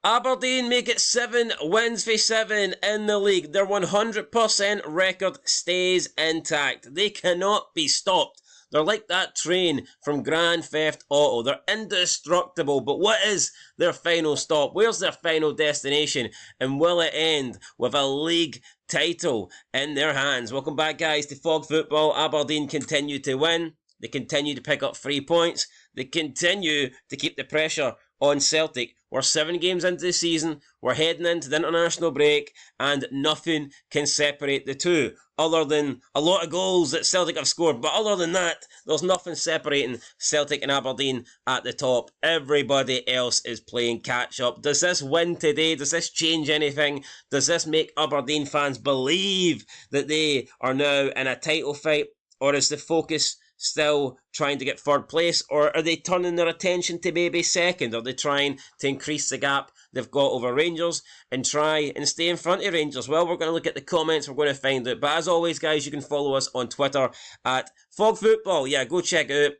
Aberdeen make it 7 wins for 7 in the league. Their 100% record stays intact. They cannot be stopped. They're like that train from Grand Theft Auto. They're indestructible, but what is their final stop? Where's their final destination? And will it end with a league title in their hands? Welcome back, guys, to Fog Football. Aberdeen continue to win. They continue to pick up 3 points. They continue to keep the pressure on Celtic. We're 7 games into the season, we're heading into the international break, and nothing can separate the two, other than a lot of goals that Celtic have scored. But other than that, there's nothing separating Celtic and Aberdeen at the top. Everybody else is playing catch-up. Does this win today? Does this change anything? Does this make Aberdeen fans believe that they are now in a title fight? Or is the focus still trying to get third place, or are they turning their attention to maybe second? Are they trying to increase the gap they've got over Rangers and try and stay in front of Rangers? Well, we're going to look at the comments, we're going to find out. But as always, guys, you can follow us on Twitter at FogFootball. Yeah, go check it out.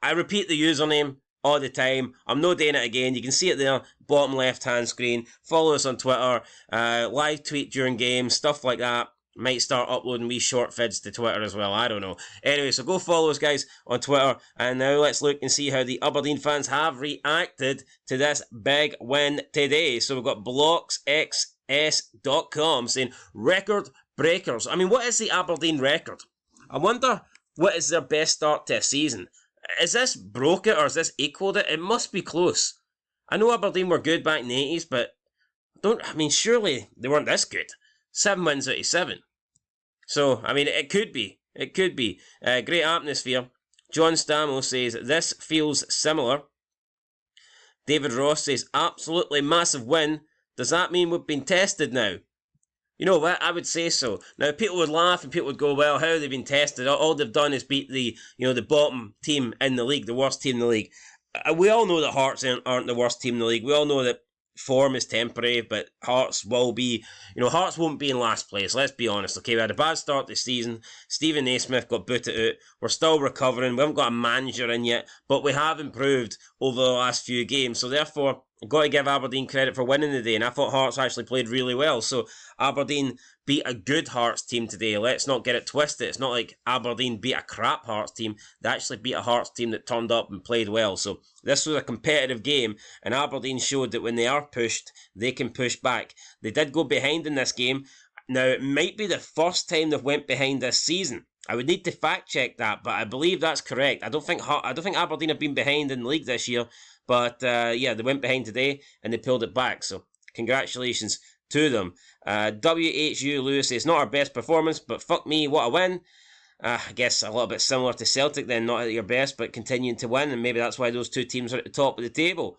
I repeat the username all the time. I'm not doing it again. You can see it there, bottom left hand screen. Follow us on Twitter, live tweet during games, stuff like that. Might start uploading wee short vids to Twitter as well, I don't know. Anyway, so go follow us, guys, on Twitter. And now let's look and see how the Aberdeen fans have reacted to this big win today. So we've got blocksxs.com saying, record breakers. I mean, what is the Aberdeen record? I wonder what is their best start to a season. Is this broke it or is this equalled it? It must be close. I know Aberdeen were good back in the 80s, but surely they weren't this good. 7 wins out of 7. So, I mean, it could be. It could be. Great atmosphere. John Stamo says, this feels similar. David Ross says, absolutely massive win. Does that mean we've been tested now? You know what? I would say so. Now, people would laugh and people would go, well, how have they been tested? All they've done is beat the bottom team in the league, the worst team in the league. We all know that Hearts aren't the worst team in the league. We all know that form is temporary, but Hearts will be, Hearts won't be in last place, let's be honest, okay? We had a bad start this season. Stephen Naismith got booted out. We're still recovering. We haven't got a manager in yet, but we have improved over the last few games, so therefore, I've got to give Aberdeen credit for winning the day, and I thought Hearts actually played really well, so Aberdeen beat a good Hearts team today. Let's not get it twisted. It's not like Aberdeen beat a crap Hearts team. They actually beat a Hearts team that turned up and played well. So this was a competitive game, and Aberdeen showed that when they are pushed, they can push back. They did go behind in this game. Now, it might be the first time they've went behind this season. I would need to fact check that, but I believe that's correct. I don't think Aberdeen have been behind in the league this year, but yeah, they went behind today and they pulled it back. So congratulations to them. WHU Lewis says, not our best performance, but fuck me, what a win. I guess a little bit similar to Celtic then, not at your best, but continuing to win, and maybe that's why those two teams are at the top of the table.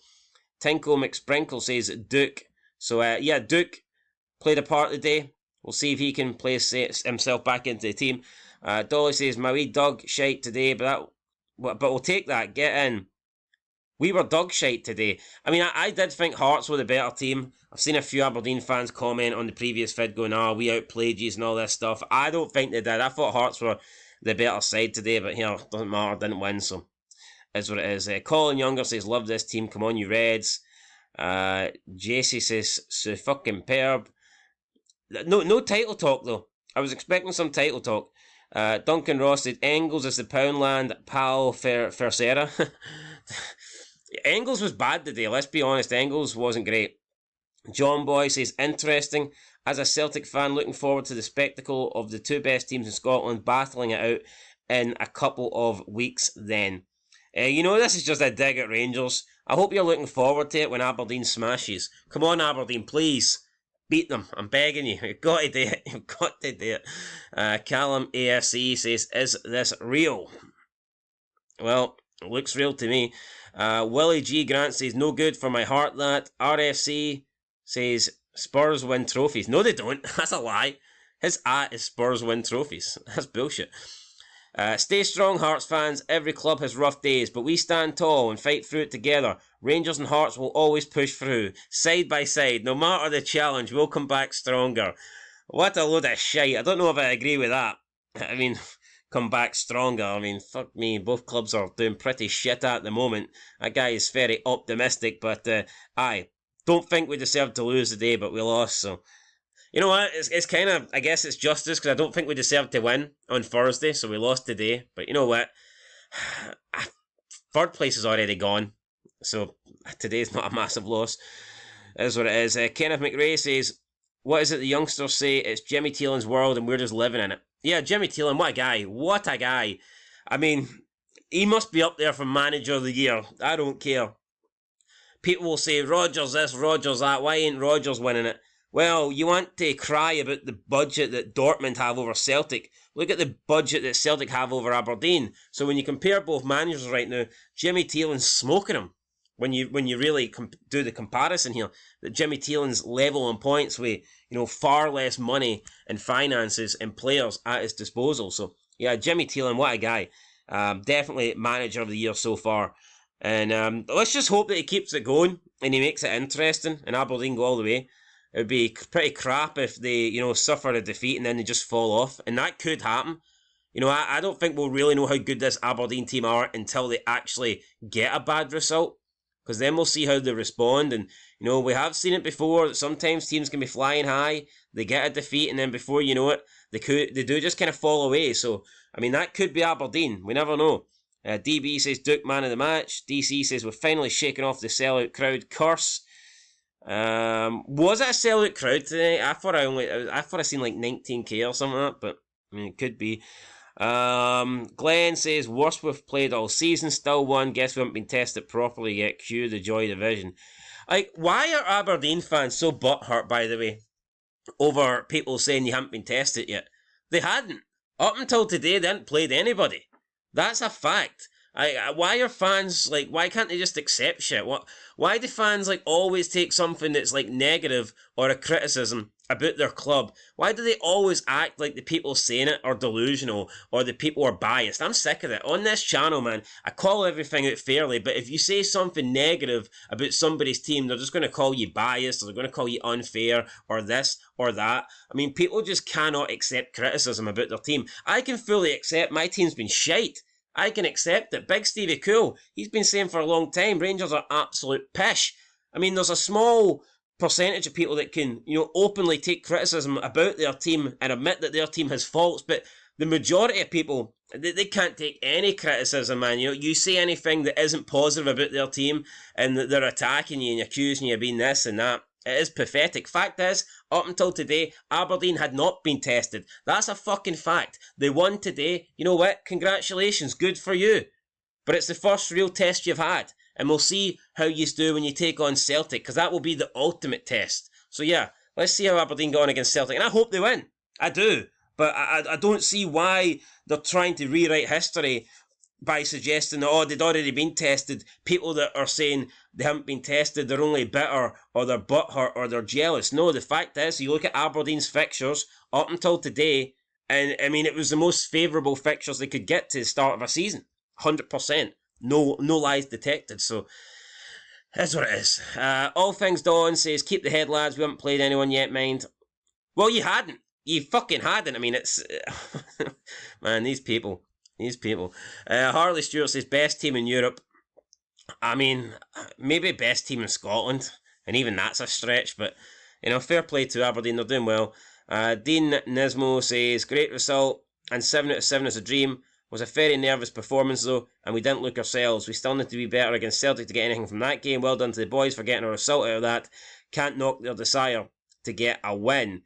Tinkle McSprinkle says Duke. So yeah, Duke played a part today. We'll see if he can place himself back into the team. Dolly says, my wee dog shite today, but we'll take that. Get in. We were dog shite today. I mean, I did think Hearts were the better team. I've seen a few Aberdeen fans comment on the previous vid going, we outplayed you and all this stuff. I don't think they did. I thought Hearts were the better side today, but doesn't matter, didn't win, so is what it is. Colin Younger says, love this team, come on you Reds. JC says, so fucking perb. No title talk though. I was expecting some title talk. Duncan Ross said, Engels is the Poundland pal Fersera. Engels was bad today, let's be honest. Engels wasn't great. John Boy says, interesting. As a Celtic fan, looking forward to the spectacle of the two best teams in Scotland battling it out in a couple of weeks then. This is just a dig at Rangers. I hope you're looking forward to it when Aberdeen smashes. Come on, Aberdeen, please. Beat them. I'm begging you. You've got to do it. You've got to do it. Callum AFC says, is this real? Well, it looks real to me. Willie G. Grant says, no good for my heart that. RFC says, Spurs win trophies. No, they don't. That's a lie. His is Spurs win trophies. That's bullshit. Stay strong, Hearts fans. Every club has rough days, but we stand tall and fight through it together. Rangers and Hearts will always push through. Side by side, no matter the challenge, we'll come back stronger. What a load of shite. I don't know if I agree with that. I mean, come back stronger. I mean, fuck me. Both clubs are doing pretty shit at the moment. That guy is very optimistic, but aye. don't think we deserved to lose today, but we lost, so... You know what, it's kind of, I guess it's justice, because I don't think we deserved to win on Thursday, so we lost today. But you know what, third place is already gone, so today's not a massive loss. It is what it is. Kenneth McRae says, what is it the youngsters say? It's Jimmy Teelan's world and we're just living in it. Yeah, Jimmy Teelan, what a guy. What a guy. I mean, he must be up there for manager of the year. I don't care. People will say, Rodgers this, Rodgers that. Why ain't Rodgers winning it? Well, you want to cry about the budget that Dortmund have over Celtic. Look at the budget that Celtic have over Aberdeen. So when you compare both managers right now, Jimmy Teelan's smoking them. When you really do the comparison here, that Jimmy Teelan's level on points with, far less money and finances and players at his disposal. So yeah, Jimmy Teelan, what a guy. Definitely manager of the year so far. And let's just hope that he keeps it going and he makes it interesting and Aberdeen go all the way. It would be pretty crap if they, suffer a defeat and then they just fall off. And that could happen. I don't think we'll really know how good this Aberdeen team are until they actually get a bad result. Because then we'll see how they respond. And, we have seen it before that sometimes teams can be flying high. They get a defeat and then before you know it, they do just kind of fall away. So, that could be Aberdeen. We never know. DB says Duke man of the match. DC says we're finally shaking off the sellout crowd curse. Was it a sellout crowd today? I thought I seen like 19k or something like that, but it could be. Glenn says worst we've played all season, still won. Guess we haven't been tested properly yet. Cue the Joy Division. Like, why are Aberdeen fans so butthurt, by the way, over people saying you haven't been tested yet? They hadn't. Up until today, they hadn't played anybody. That's a fact. Why are fans, why can't they just accept shit? Why do fans, always take something that's, negative or a criticism about their club? Why do they always act like the people saying it are delusional or the people are biased? I'm sick of it. On this channel, man, I call everything out fairly, but if you say something negative about somebody's team, they're just going to call you biased or they're going to call you unfair or this or that. People just cannot accept criticism about their team. I can fully accept my team's been shite. I can accept it. Big Stevie Cool, he's been saying for a long time, Rangers are absolute pish. There's a small percentage of people that can, openly take criticism about their team and admit that their team has faults, but the majority of people, they can't take any criticism, man. You say anything that isn't positive about their team and that they're attacking you and accusing you of being this and that. It is pathetic. Fact is, up until today, Aberdeen had not been tested. That's a fucking fact. They won today. You know what? Congratulations. Good for you. But it's the first real test you've had. And we'll see how you do when you take on Celtic, because that will be the ultimate test. So yeah, let's see how Aberdeen go on against Celtic. And I hope they win. I do. But I don't see why they're trying to rewrite history by suggesting that, they'd already been tested. People that are saying they haven't been tested, they're only bitter, or they're butthurt, or they're jealous. No, the fact is, you look at Aberdeen's fixtures up until today, and it was the most favourable fixtures they could get to the start of a season. 100%. No lies detected, so that's what it is. All Things Dawn says, keep the head, lads, we haven't played anyone yet, mind. Well, you hadn't. You fucking hadn't. It's... Man, these people. Harley Stewart says, best team in Europe. Maybe best team in Scotland, and even that's a stretch, but, fair play to Aberdeen, they're doing well. Dean Nismo says, great result, and 7 out of 7 is a dream. Was a very nervous performance though, and we didn't look ourselves. We still need to be better against Celtic to get anything from that game. Well done to the boys for getting a result out of that. Can't knock their desire to get a win.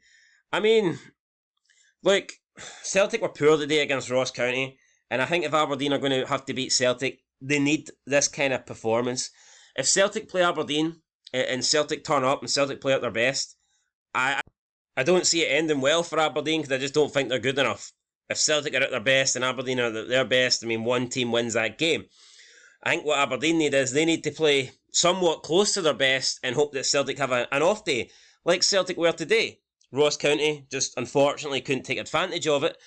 Look, Celtic were poor today against Ross County, and I think if Aberdeen are going to have to beat Celtic, they need this kind of performance. If Celtic play Aberdeen, and Celtic turn up, and Celtic play at their best, I don't see it ending well for Aberdeen, because I just don't think they're good enough. If Celtic are at their best and Aberdeen are at their best, one team wins that game. I think what Aberdeen need is they need to play somewhat close to their best and hope that Celtic have an off day, like Celtic were today. Ross County just unfortunately couldn't take advantage of it.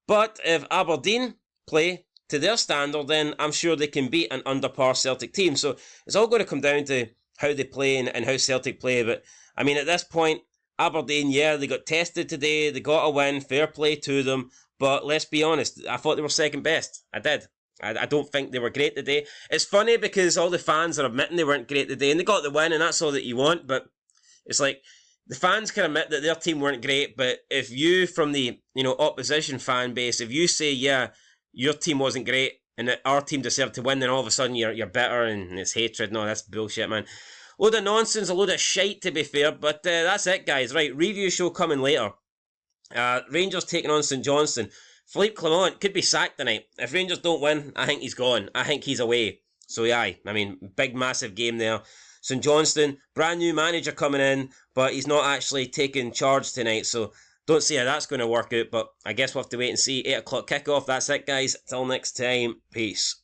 But if Aberdeen play to their standard, then I'm sure they can beat an under-par Celtic team. So it's all going to come down to how they play and how Celtic play. But, at this point, Aberdeen, yeah, they got tested today. They got a win. Fair play to them. But let's be honest, I thought they were second best. I did. I don't think they were great today. It's funny because all the fans are admitting they weren't great today, and they got the win, and that's all that you want, but it's like, the fans can admit that their team weren't great, but if you, from the opposition fan base, if you say, yeah, your team wasn't great, and that our team deserved to win, then all of a sudden you're bitter, and it's hatred. No, that's bullshit, man. Load of nonsense, a load of shite, to be fair, but that's it, guys. Right, review show coming later. Rangers taking on St Johnstone. Philippe Clement could be sacked tonight. If Rangers don't win, I think he's gone. I think he's away. So yeah, I mean, big massive game there. St Johnstone, brand new manager coming in, but he's not actually taking charge tonight, so don't see how that's going to work out, but I guess we'll have to wait and see. 8 o'clock kickoff, that's it guys. Till next time, peace.